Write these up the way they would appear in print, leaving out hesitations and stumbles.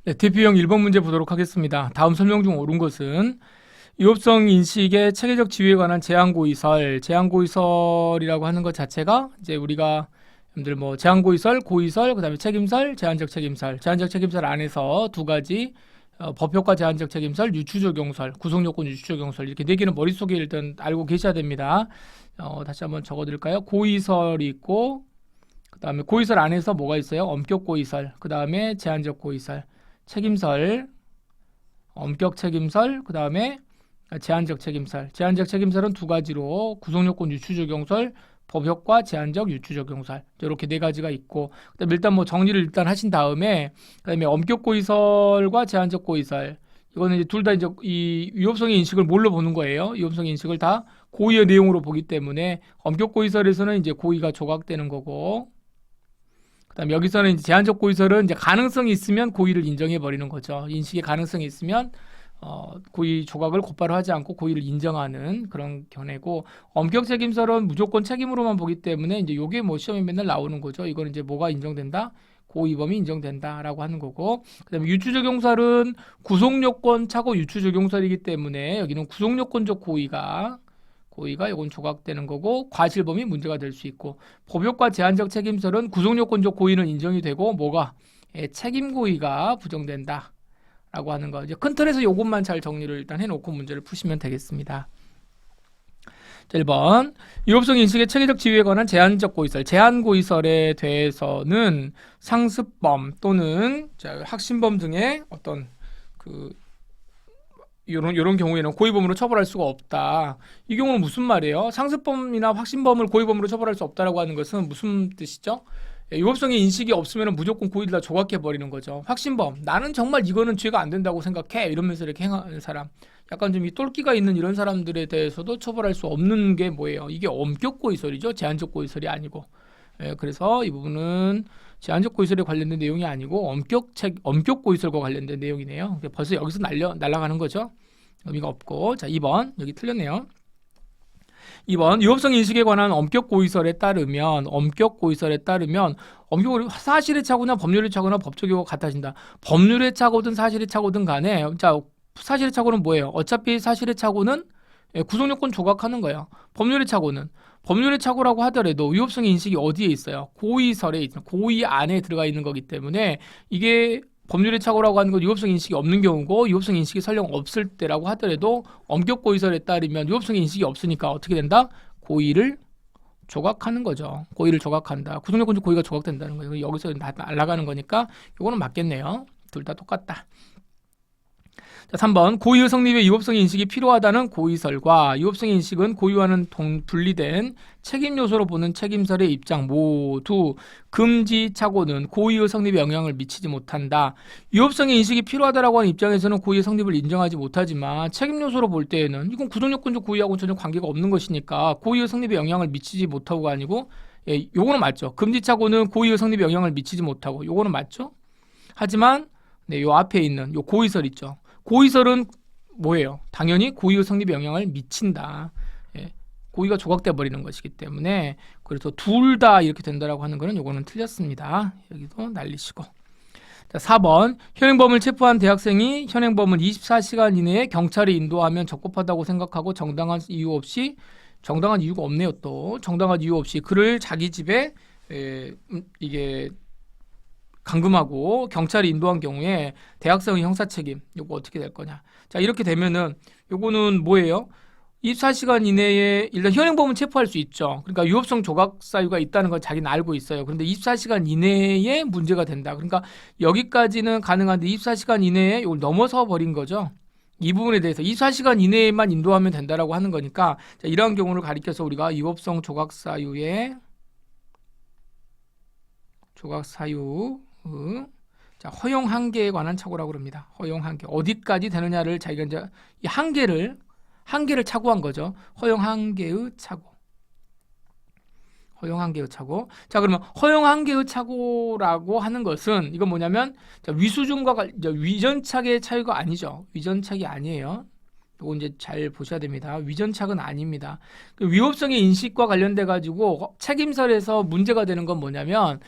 네, 대표형 1번 문제 보도록 하겠습니다. 다음 설명 중 옳은 것은 위법성 인식의 체계적 지위에 관한 제한고의설, 제한고의설이라고 하는 것 자체가 이제 우리가 여러분들 뭐 제한고의설, 고의설, 그다음에 책임설, 제한적 책임설, 제한적 책임설 안에서 두 가지 법효과 제한적 책임설, 유추적용설, 구성요건 유추적용설 이렇게 네 개는 머릿속에 일단 알고 계셔야 됩니다. 다시 한번 적어드릴까요? 고의설이 있고 그다음에 고의설 안에서 뭐가 있어요? 엄격 고의설, 그다음에 제한적 고의설, 책임설, 엄격 책임설, 그다음에 제한적 책임설. 제한적 책임설은 두 가지로 구성요건 유추적용설, 법효과 제한적 유추적용설 이렇게 네 가지가 있고 그다음에 일단 뭐 정리를 일단 하신 다음에 그다음에 엄격 고의설과 제한적 고의설 이거는 이제 둘 다 이제 이 위법성의 인식을 뭘로 보는 거예요? 위법성의 인식을 다 고의의 내용으로 보기 때문에 엄격 고의설에서는 이제 고의가 조각되는 거고 그다음에 여기서는 이제 제한적 고의설은 이제 가능성이 있으면 고의를 인정해 버리는 거죠. 인식의 가능성이 있으면 고의 조각을 곧바로 하지 않고 고의를 인정하는 그런 견해고 엄격 책임설은 무조건 책임으로만 보기 때문에 이제 요게 뭐 시험에 맨날 나오는 거죠. 이거는 이제 뭐가 인정된다? 고의범이 인정된다라고 하는 거고 그다음에 유추적용설은 구속요건 차고 유추적용설이기 때문에 여기는 구속요건적 고의가 이건 조각되는 거고 과실범이 문제가 될 수 있고 법효과 제한적 책임설은 구속요건적 고의는 인정이 되고 뭐가 책임 고의가 부정된다. 라고 하는 거. 이제 큰 틀에서 이것만 잘 정리를 일단 해놓고 문제를 푸시면 되겠습니다. 자, 1번. 위법성 인식의 체계적 지위에 관한 제한적 고의설. 제한 고의설에 대해서는 상습범 또는 학신범 등의 어떤 요런 경우에는 고의범으로 처벌할 수가 없다. 이 경우는 무슨 말이에요? 상습범이나 확신범을 고의범으로 처벌할 수 없다라고 하는 것은 무슨 뜻이죠? 위법성의 인식이 없으면 무조건 고의를 다 조각해 버리는 거죠. 확신범, 나는 정말 이거는 죄가 안 된다고 생각해 이러면서 이렇게 행하는 사람, 약간 좀 이 똘끼가 있는 이런 사람들에 대해서도 처벌할 수 없는 게 뭐예요? 이게 엄격 고의설이죠. 제한적 고의설이 아니고. 그래서 이 부분은 제한적 고의설에 관련된 내용이 아니고 엄격 고의설과 관련된 내용이네요. 벌써 여기서 날아가는 거죠. 의미가 없고. 자, 2번 여기 틀렸네요. 2번 위법성 인식에 관한 엄격 고의설에 따르면 사실의 착오나 법률의 착오나 법적 효과가 같아진다. 법률의 착오든 사실의 착오든 간에 자 사실의 착오는 뭐예요? 어차피 사실의 착오는 구속요건 조각하는 거예요. 법률의 착오라고 하더라도 위법성 인식이 어디에 있어요? 고의설에 있어요. 고의 안에 들어가 있는 거기 때문에 이게 법률의 착오라고 하는 건 위법성 인식이 없는 경우고 위법성 인식이 설령 없을 때라고 하더라도 엄격 고의설에 따르면 위법성 인식이 없으니까 어떻게 된다? 고의를 조각하는 거죠. 고의를 조각한다. 구속요건적 고의가 조각된다는 거예요. 여기서 날아가는 거니까 이거는 맞겠네요. 둘 다 똑같다. 자, 3번 고의의 성립에 위법성 인식이 필요하다는 고의설과 위법성 인식은 고의와는 분리된 책임 요소로 보는 책임설의 입장 모두 금지 착오는 고의의 성립에 영향을 미치지 못한다. 위법성의 인식이 필요하다라고 하는 입장에서는 고의의 성립을 인정하지 못하지만 책임 요소로 볼 때에는 이건 구속요건적 고의하고는 전혀 관계가 없는 것이니까 고의의 성립에 영향을 미치지 못하고가 아니고 요거는 맞죠. 금지 착오는 고의의 성립에 영향을 미치지 못하고 요거는 맞죠. 하지만 요 앞에 있는 요 고의설 있죠. 고의설은 뭐예요? 당연히 고의의 성립에 영향을 미친다. 고의가 조각돼 버리는 것이기 때문에 그래서 둘 다 이렇게 된다라고 하는 거는 요거는 틀렸습니다. 여기도 날리시고. 자, 4번 현행범을 체포한 대학생이 현행범을 24시간 이내에 경찰에 인도하면 적법하다고 생각하고 정당한 이유가 없네요. 또 정당한 이유 없이 그를 자기 집에 이게 감금하고 경찰이 인도한 경우에 대학생의 형사책임 요거 어떻게 될 거냐. 자, 이렇게 되면은 요거는 뭐예요? 24시간 이내에 일단 현행범은 체포할 수 있죠. 그러니까 위법성 조각 사유가 있다는 걸 자기는 알고 있어요. 그런데 24시간 이내에 문제가 된다. 그러니까 여기까지는 가능한데 24시간 이내에 이걸 넘어서 버린 거죠. 이 부분에 대해서 24시간 이내에만 인도하면 된다라고 하는 거니까 자, 이러한 경우를 가리켜서 우리가 위법성 조각 사유의 자, 허용 한계에 관한 착오라고 그럽니다. 허용 한계. 어디까지 되느냐를 자기가 이제 이 한계를 착오한 거죠. 허용 한계의 착오. 자, 그러면 허용 한계의 착오라고 하는 것은 이건 뭐냐면 자, 위수준과 위전착의 차이가 아니죠. 위전착이 아니에요. 이거 이제 잘 보셔야 됩니다. 위전착은 아닙니다. 위법성의 인식과 관련돼 가지고 책임설에서 문제가 되는 건 뭐냐면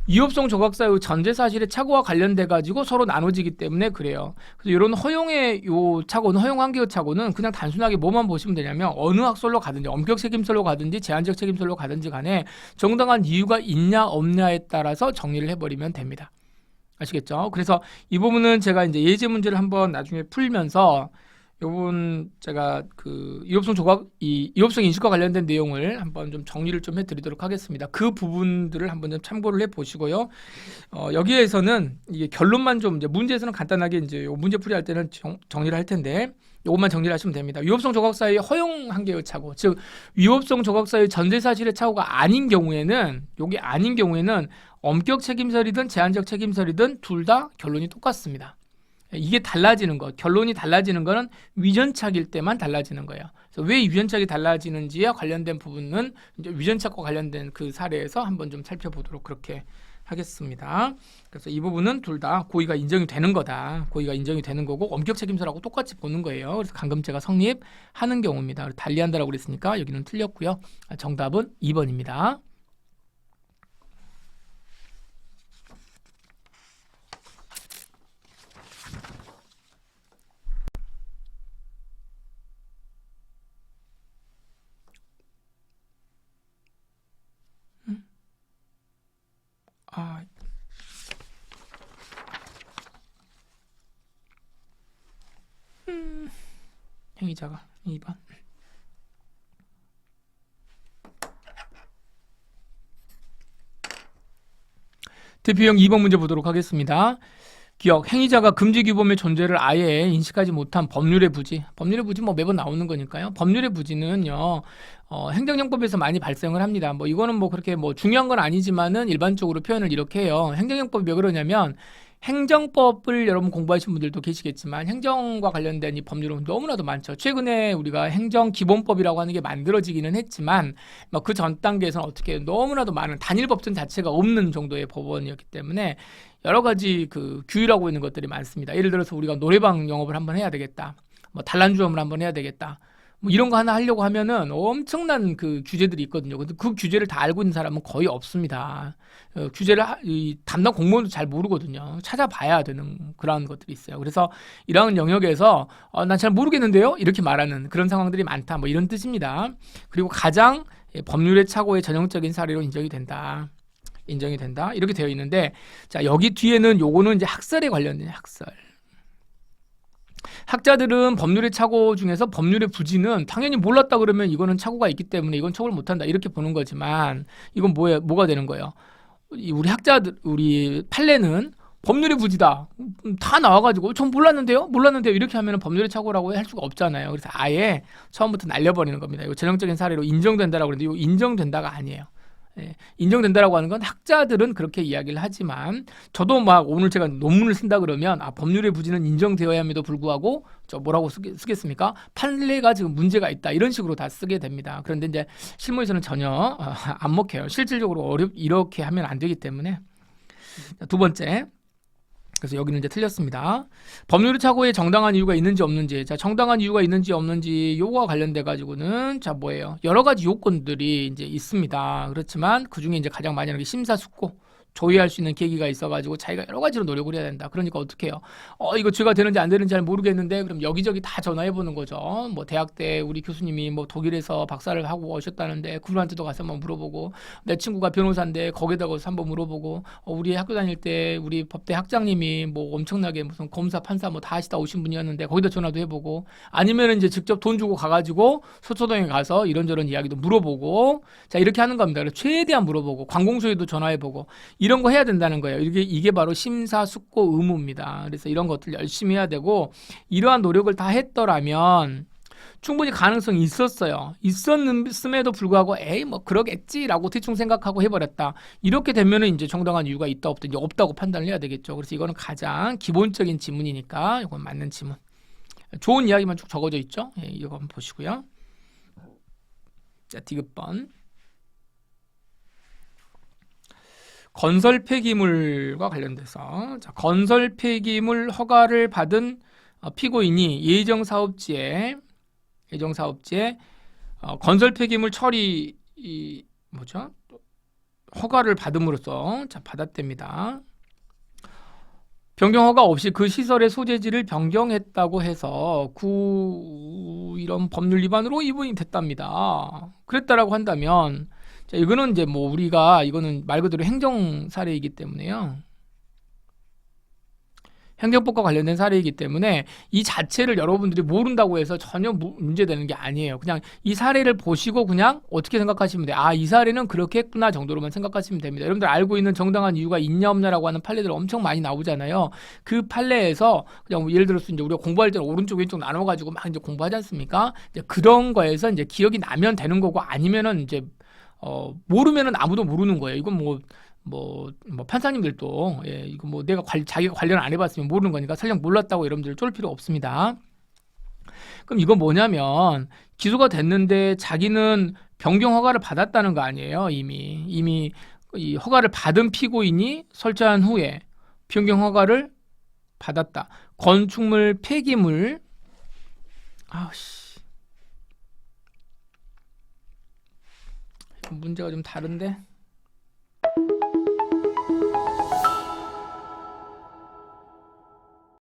위협성 조각사유 전제 사실의 착오와 관련돼 가지고 서로 나눠지기 때문에 그래요. 그래서 이런 허용의 요 착오는 허용 한계의 착오는 그냥 단순하게 뭐만 보시면 되냐면 어느 학설로 가든지 엄격 책임설로 가든지 제한적 책임설로 가든지 간에 정당한 이유가 있냐 없냐에 따라서 정리를 해버리면 됩니다. 아시겠죠? 그래서 이 부분은 제가 이제 예제 문제를 한번 나중에 풀면서 이 부분 제가 그 위협성 인식과 관련된 내용을 한번 좀 정리를 좀 해드리도록 하겠습니다. 그 부분들을 한번 좀 참고를 해보시고요. 여기에서는 이게 결론만 좀 이제 문제에서는 간단하게 이제 요 문제 풀이할 때는 정리를 할 텐데 요것만 정리를 하시면 됩니다. 위협성 조각사의 허용 한계의 착오, 즉 위협성 조각사의 전제 사실의 착오가 아닌 경우에는 요게 아닌 경우에는 엄격 책임설이든 제한적 책임설이든 둘 다 결론이 똑같습니다. 이게 달라지는 것, 결론이 달라지는 거는 위전착일 때만 달라지는 거예요. 그래서 왜 위전착이 달라지는지에 관련된 부분은 이제 위전착과 관련된 그 사례에서 한번 좀 살펴보도록 그렇게 하겠습니다. 그래서 이 부분은 둘 다 고의가 인정이 되는 거다. 고의가 인정이 되는 거고 엄격 책임설하고 똑같이 보는 거예요. 그래서 감금죄가 성립하는 경우입니다. 달리한다라고 그랬으니까 여기는 틀렸고요. 정답은 2번입니다. 아, 행위자가 2번. 대표형 2번 문제 보도록 하겠습니다. 기억, 행위자가 금지규범의 존재를 아예 인식하지 못한 법률의 부지. 법률의 부지 뭐 매번 나오는 거니까요. 법률의 부지는요, 행정형법에서 많이 발생을 합니다. 뭐 이거는 뭐 그렇게 뭐 중요한 건 아니지만은 일반적으로 표현을 이렇게 해요. 행정형법이 왜 그러냐면 행정법을 여러분 공부하신 분들도 계시겠지만 행정과 관련된 이 법률은 너무나도 많죠. 최근에 우리가 행정기본법이라고 하는 게 만들어지기는 했지만 그 전 단계에서는 어떻게 너무나도 많은 단일법전 자체가 없는 정도의 법원이었기 때문에 여러 가지 그 규율하고 있는 것들이 많습니다. 예를 들어서 우리가 노래방 영업을 한번 해야 되겠다. 뭐 단란주점을 한번 해야 되겠다. 뭐 이런 거 하나 하려고 하면은 엄청난 그 규제들이 있거든요. 근데 그 규제를 다 알고 있는 사람은 거의 없습니다. 규제를 이 담당 공무원도 잘 모르거든요. 찾아봐야 되는 그런 것들이 있어요. 그래서 이런 영역에서 난 잘 모르겠는데요. 이렇게 말하는 그런 상황들이 많다. 뭐 이런 뜻입니다. 그리고 가장 법률의 착오의 전형적인 사례로 인정이 된다. 이렇게 되어 있는데, 자, 여기 뒤에는 요거는 이제 학설에 관련된 학설. 학자들은 법률의 착오 중에서 법률의 부지는 당연히 몰랐다 그러면 이거는 착오가 있기 때문에 이건 처벌 못한다 이렇게 보는 거지만 이건 뭐가 되는 거예요? 우리 학자들, 우리 판례는 법률의 부지다. 다 나와가지고 전 몰랐는데요 이렇게 하면 법률의 착오라고 할 수가 없잖아요. 그래서 아예 처음부터 날려버리는 겁니다. 이거 전형적인 사례로 인정된다라고 그러는데 이거 인정된다가 아니에요. 예, 인정된다라고 하는 건 학자들은 그렇게 이야기를 하지만 저도 막 오늘 제가 논문을 쓴다 그러면 법률의 부지는 인정되어야 함에도 불구하고 저 뭐라고 쓰겠습니까? 판례가 지금 문제가 있다 이런 식으로 다 쓰게 됩니다. 그런데 이제 실무에서는 전혀 안 먹혀요. 실질적으로 이렇게 하면 안 되기 때문에. 두 번째, 그래서 여기는 이제 틀렸습니다. 법률의 착오에 정당한 이유가 있는지 없는지. 자, 정당한 이유가 있는지 없는지 요거와 관련돼 가지고는 자, 뭐예요? 여러 가지 요건들이 이제 있습니다. 그렇지만 그중에 이제 가장 많이 하는 게 심사숙고. 조회할 수 있는 계기가 있어가지고 자기가 여러 가지로 노력을 해야 된다. 그러니까 어떻게 해요? 이거 죄가 되는지 안 되는지 잘 모르겠는데 그럼 여기저기 다 전화해보는 거죠. 뭐 대학 때 우리 교수님이 뭐 독일에서 박사를 하고 오셨다는데 그분한테도 가서 한번 물어보고 내 친구가 변호사인데 거기다 가서 한번 물어보고 우리 학교 다닐 때 우리 법대 학장님이 뭐 엄청나게 무슨 검사 판사 뭐 다 하시다 오신 분이었는데 거기다 전화도 해보고 아니면 이제 직접 돈 주고 가가지고 서초동에 가서 이런저런 이야기도 물어보고 자 이렇게 하는 겁니다. 그래서 최대한 물어보고 관공서에도 전화해보고 이런 거 해야 된다는 거예요. 이게 바로 심사숙고 의무입니다. 그래서 이런 것들 열심히 해야 되고 이러한 노력을 다 했더라면 충분히 가능성이 있었어요. 있었음에도 불구하고 에이 뭐 그러겠지라고 대충 생각하고 해버렸다. 이렇게 되면은 이제 정당한 이유가 있다 없다 이제 없다고 판단을 해야 되겠죠. 그래서 이거는 가장 기본적인 지문이니까 이건 맞는 지문. 좋은 이야기만 쭉 적어져 있죠. 예, 이거 한번 보시고요. 자, 디귿번. 건설 폐기물과 관련돼서 자, 건설 폐기물 허가를 받은 피고인이 예정사업지에 건설 폐기물 처리 허가를 받음으로써 자 받았답니다. 변경 허가 없이 그 시설의 소재지를 변경했다고 해서 이런 법률 위반으로 이분이 됐답니다. 그랬다라고 한다면 자 이거는 이제 뭐 우리가 이거는 말 그대로 행정 사례이기 때문에요. 행정법과 관련된 사례이기 때문에 이 자체를 여러분들이 모른다고 해서 전혀 문제되는 게 아니에요. 그냥 이 사례를 보시고 그냥 어떻게 생각하시면 돼요. 아, 이 사례는 그렇게 했구나 정도로만 생각하시면 됩니다. 여러분들 알고 있는 정당한 이유가 있냐 없냐라고 하는 판례들 엄청 많이 나오잖아요. 그 판례에서 그냥 예를 들어서 이제 우리가 공부할 때는 오른쪽 왼쪽 나눠가지고 막 이제 공부하지 않습니까? 이제 그런 거에서 이제 기억이 나면 되는 거고 아니면은 이제 모르면은 아무도 모르는 거예요. 이건 뭐 판사님들도 이거 뭐 내가 자기가 관련 안 해봤으면 모르는 거니까 설령 몰랐다고 여러분들 쫄 필요 없습니다. 그럼 이건 뭐냐면 기소가 됐는데 자기는 변경 허가를 받았다는 거 아니에요. 이미 이 허가를 받은 피고인이 설치한 후에 변경 허가를 받았다. 건축물 폐기물 문제가 좀 다른데.